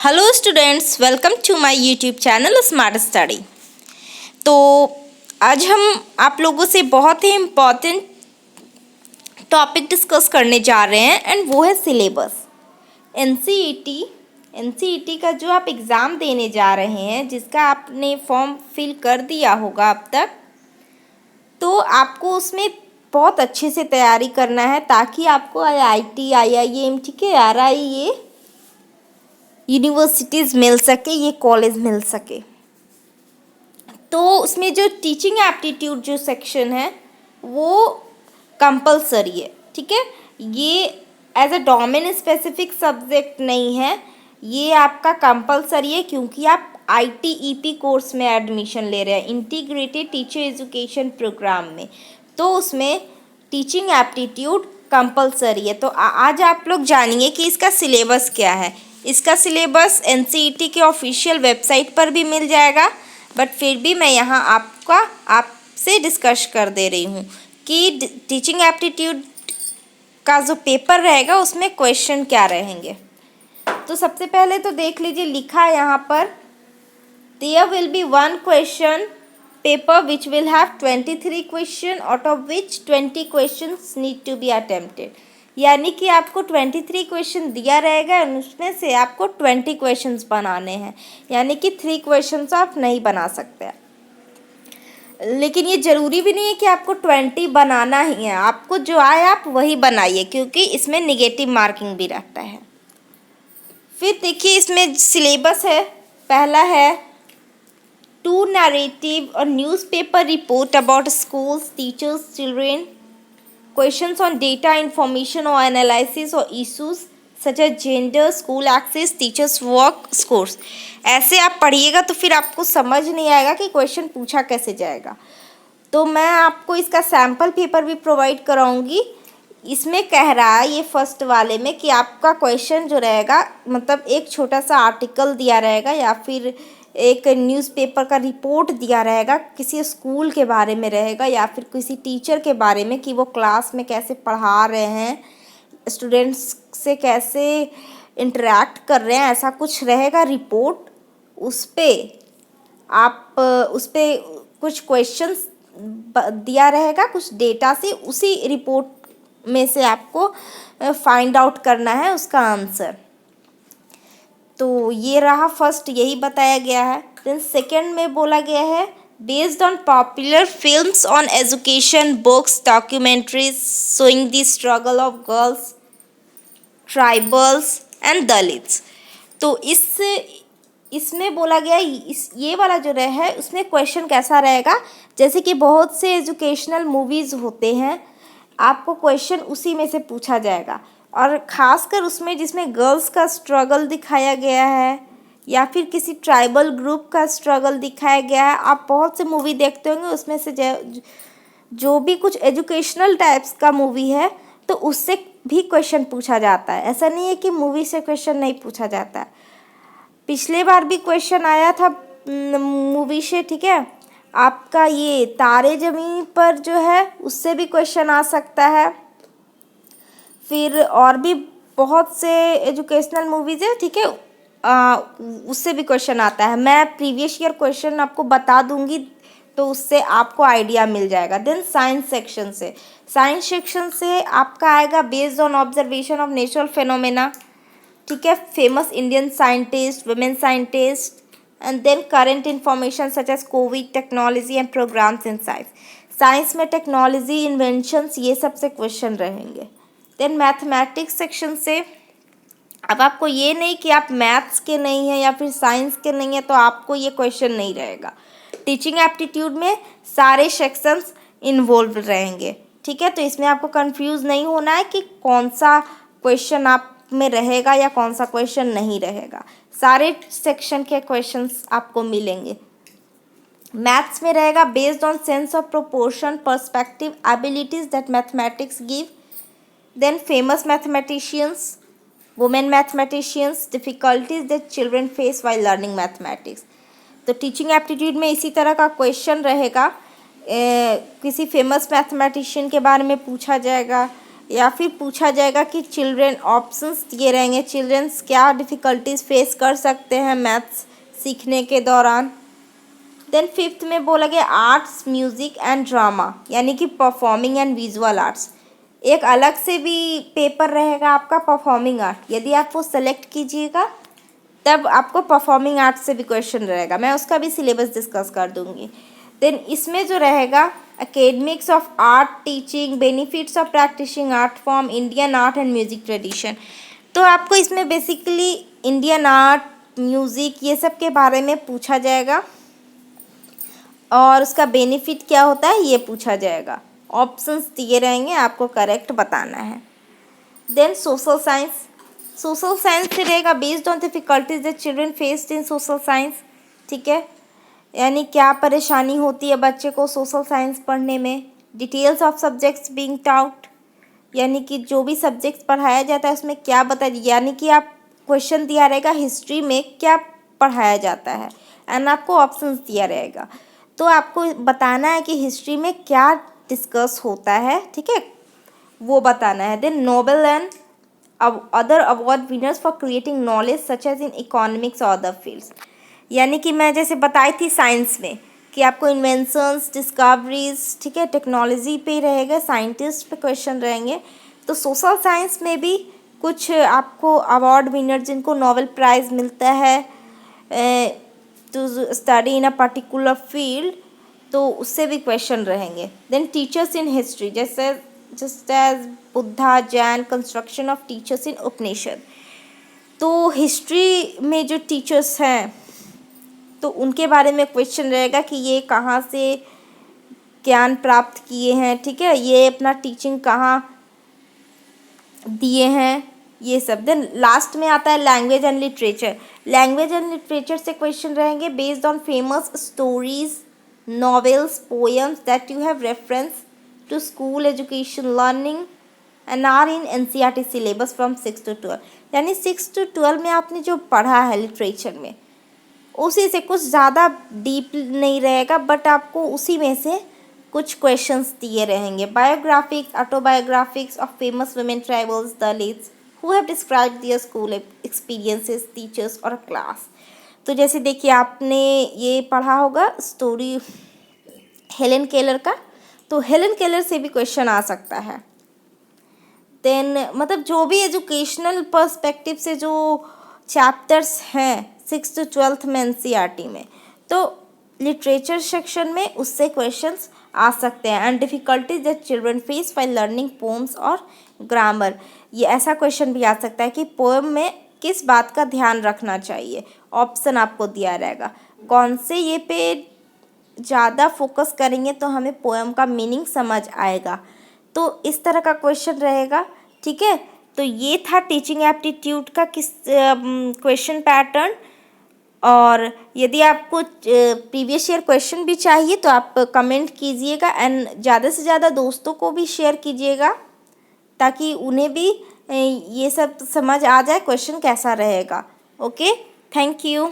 Hello students, welcome to my YouTube channel smart study. तो आज हम आप लोगों से बहुत ही इम्पॉर्टेंट टॉपिक डिस्कस करने जा रहे हैं एंड वो है सिलेबस। एनसीईटी का जो आप एग्ज़ाम देने जा रहे हैं, जिसका आपने फॉर्म फिल कर दिया होगा अब तक, तो आपको उसमें बहुत अच्छे से तैयारी करना है ताकि आपको आईआईटी, आईआईएम, ठीक है, आरआई, ये यूनिवर्सिटीज़ मिल सके, ये कॉलेज मिल सके। तो उसमें जो टीचिंग एप्टीट्यूड जो सेक्शन है वो कंपलसरी है, ठीक है। ये as a domain specific subject नहीं है, ये आपका कंपलसरी है क्योंकि आप आईटीईपी कोर्स में एडमिशन ले रहे हैं, इंटीग्रेटेड टीचर एजुकेशन प्रोग्राम में। तो उसमें टीचिंग एप्टीट्यूड कंपलसरी है। तो आज आप लोग जानिए कि इसका सिलेबस क्या है। इसका सिलेबस एनसीईटी के ऑफिशियल वेबसाइट पर भी मिल जाएगा, बट फिर भी मैं यहाँ आपसे डिस्कस कर दे रही हूँ कि टीचिंग एप्टीट्यूड का जो पेपर रहेगा उसमें क्वेश्चन क्या रहेंगे। तो सबसे पहले तो देख लीजिए, लिखा है यहाँ पर, there will be one question paper which will have 23 question, out of which 20 questions need to be attempted. यानी कि आपको 23 क्वेश्चन दिया रहेगा और उसमें से आपको 20 क्वेश्चंस बनाने हैं, यानी कि 3 क्वेश्चंस आप नहीं बना सकते। लेकिन ये ज़रूरी भी नहीं है कि आपको 20 बनाना ही है, आपको जो आए आप वही बनाइए, क्योंकि इसमें निगेटिव मार्किंग भी रहता है। फिर देखिए, इसमें सिलेबस है, पहला है 2 narrative or newspaper report about schools, teachers, children, questions on data, information or analysis or issues such as gender, school access, teachers work, scores। ऐसे आप पढ़िएगा तो फिर आपको समझ नहीं आएगा कि क्वेश्चन पूछा कैसे जाएगा। तो मैं आपको इसका सैम्पल पेपर भी प्रोवाइड कराऊंगी। इसमें कह रहा है ये फर्स्ट वाले में कि आपका क्वेश्चन जो रहेगा, मतलब एक छोटा सा आर्टिकल दिया रहेगा या फिर एक न्यूज़पेपर का रिपोर्ट दिया रहेगा, किसी स्कूल के बारे में रहेगा या फिर किसी टीचर के बारे में कि वो क्लास में कैसे पढ़ा रहे हैं, स्टूडेंट्स से कैसे इंटरेक्ट कर रहे हैं, ऐसा कुछ रहेगा रिपोर्ट। उस पे कुछ क्वेश्चंस दिया रहेगा, कुछ डेटा से, उसी रिपोर्ट में से आपको फाइंड आउट करना है उसका आंसर। तो ये रहा फर्स्ट, यही बताया गया है। देन सेकंड में बोला गया है, based on popular films on education, books, documentaries showing the struggle of girls, tribals and Dalits. तो इसमें बोला गया, ये वाला जो रहा है उसमें क्वेश्चन कैसा रहेगा, जैसे कि बहुत से एजुकेशनल मूवीज़ होते हैं, आपको क्वेश्चन उसी में से पूछा जाएगा, और ख़ासकर उसमें जिसमें गर्ल्स का स्ट्रगल दिखाया गया है या फिर किसी ट्राइबल ग्रुप का स्ट्रगल दिखाया गया है। आप बहुत से मूवी देखते होंगे, उसमें से जो भी कुछ एजुकेशनल टाइप्स का मूवी है तो उससे भी क्वेश्चन पूछा जाता है। ऐसा नहीं है कि मूवी से क्वेश्चन नहीं पूछा जाता है। पिछले बार भी क्वेश्चन आया था मूवी से, ठीक है। आपका ये तारे ज़मीन पर जो है उससे भी क्वेश्चन आ सकता है। फिर और भी बहुत से एजुकेशनल मूवीज़ है, ठीक है, उससे भी क्वेश्चन आता है। मैं प्रीवियस ईयर क्वेश्चन आपको बता दूंगी तो उससे आपको आइडिया मिल जाएगा। देन साइंस सेक्शन से आपका आएगा based on observation of natural phenomena, ठीक है, famous Indian scientist, women scientist, and then current information such as COVID, technology and programmes in science में टेक्नोलॉजी, इन्वेंशंस, ये सब से क्वेश्चन रहेंगे। देन मैथमेटिक्स सेक्शन से, अब आपको ये नहीं कि आप मैथ्स के नहीं हैं या फिर साइंस के नहीं हैं तो आपको ये क्वेश्चन नहीं रहेगा। टीचिंग एप्टीट्यूड में सारे सेक्शंस इन्वॉल्व रहेंगे, ठीक है। तो इसमें आपको कंफ्यूज नहीं होना है कि कौन सा क्वेश्चन आप में रहेगा या कौन सा क्वेश्चन नहीं रहेगा, सारे सेक्शन के क्वेश्चंस आपको मिलेंगे। मैथ्स में रहेगा based on sense of proportion, perspective, abilities that mathematics give. Then famous mathematicians, women mathematicians, difficulties that children face while learning mathematics. तो टीचिंग एप्टीट्यूड में इसी तरह का क्वेश्चन रहेगा, किसी फेमस मैथमेटिशियन के बारे में पूछा जाएगा या फिर पूछा जाएगा कि चिल्ड्रेन, ऑप्शंस दिए रहेंगे, चिल्ड्रंस क्या डिफ़िकल्टीज फेस कर सकते हैं मैथ्स सीखने के दौरान। देन फिफ्थ में बोला गया आर्ट्स, म्यूज़िक एंड ड्रामा, यानी कि परफॉर्मिंग एंड विजुअल आर्ट्स। एक अलग से भी पेपर रहेगा आपका परफॉर्मिंग आर्ट, यदि आप वो सेलेक्ट कीजिएगा तब आपको परफॉर्मिंग आर्ट से भी क्वेश्चन रहेगा, मैं उसका भी सिलेबस डिस्कस कर दूंगी। देन इसमें जो रहेगा academics of art teaching, benefits of practising art form, Indian art and music tradition. तो आपको इसमें बेसिकली इंडियन आर्ट, म्यूज़िक, ये सब के बारे में पूछा जाएगा और उसका बेनिफिट क्या होता है ये पूछा जाएगा। ऑप्शंस दिए रहेंगे, आपको करेक्ट बताना है। Then social science, social science से रहेगा based on difficulties the children faced in social science, ठीक है, यानी क्या परेशानी होती है बच्चे को सोशल साइंस पढ़ने में। Details of subjects being taut, यानी कि जो भी सब्जेक्ट्स पढ़ाया जाता है उसमें क्या बताइए, यानी कि आप क्वेश्चन दिया रहेगा हिस्ट्री में क्या पढ़ाया जाता है एंड आपको ऑप्शंस दिया रहेगा, तो आपको बताना है कि हिस्ट्री में क्या डिस्कस होता है, ठीक है, वो बताना है। Then Nobel and other award winners for creating knowledge such as in economics और अदर फील्ड्स, यानी कि मैं जैसे बताई थी साइंस में कि आपको इन्वेंशंस, डिस्कवरीज, ठीक है, टेक्नोलॉजी पे ही रहेगा, साइंटिस्ट पे क्वेश्चन रहेंगे। तो सोशल साइंस में भी कुछ आपको अवार्ड विनर जिनको नोबेल प्राइज़ मिलता है to study in a particular field, तो उससे भी क्वेश्चन रहेंगे। देन टीचर्स इन हिस्ट्री, जैसे just as Buddha, Jain, construction of teachers in Upanishad. तो हिस्ट्री में जो टीचर्स हैं तो उनके बारे में क्वेश्चन रहेगा कि ये कहाँ से ज्ञान प्राप्त किए हैं, ठीक है, ये अपना टीचिंग कहाँ दिए हैं, ये सब। देन लास्ट में आता है language and literature, language and literature से क्वेश्चन रहेंगे based on famous stories, novels, poems that you have reference to school education learning and are in NCERT syllabus from 6 to 12, यानी 6 to 12 में आपने जो पढ़ा है लिटरेचर में उसी से कुछ ज़्यादा डीप नहीं रहेगा, बट आपको उसी में से कुछ क्वेश्चंस दिए रहेंगे। Biographics, autobiographics of famous women tribals dalits who have described their school experiences, teachers और क्लास। तो जैसे देखिए आपने ये पढ़ा होगा स्टोरी हेलेन केलर का, तो हेलेन केलर से भी क्वेश्चन आ सकता है। देन मतलब जो भी एजुकेशनल पर्सपेक्टिव से जो चैप्टर्स हैं 6 to 12 में NCERT में, तो लिटरेचर सेक्शन में उससे क्वेश्चंस आ सकते हैं। And difficulties that children face while learning poems और ग्रामर, ये ऐसा क्वेश्चन भी आ सकता है कि पोएम में किस बात का ध्यान रखना चाहिए, ऑप्शन आपको दिया रहेगा। कौन से ये पे ज़्यादा फोकस करेंगे तो हमें पोएम का मीनिंग समझ आएगा, तो इस तरह का क्वेश्चन रहेगा, ठीक है। तो ये था टीचिंग एप्टीट्यूड का किस क्वेश्चन पैटर्न। और यदि आपको प्रीवियस ईयर क्वेश्चन भी चाहिए तो आप कमेंट कीजिएगा एंड ज़्यादा से ज़्यादा दोस्तों को भी शेयर कीजिएगा ताकि उन्हें भी ये सब समझ आ जाए क्वेश्चन कैसा रहेगा। Okay, thank you.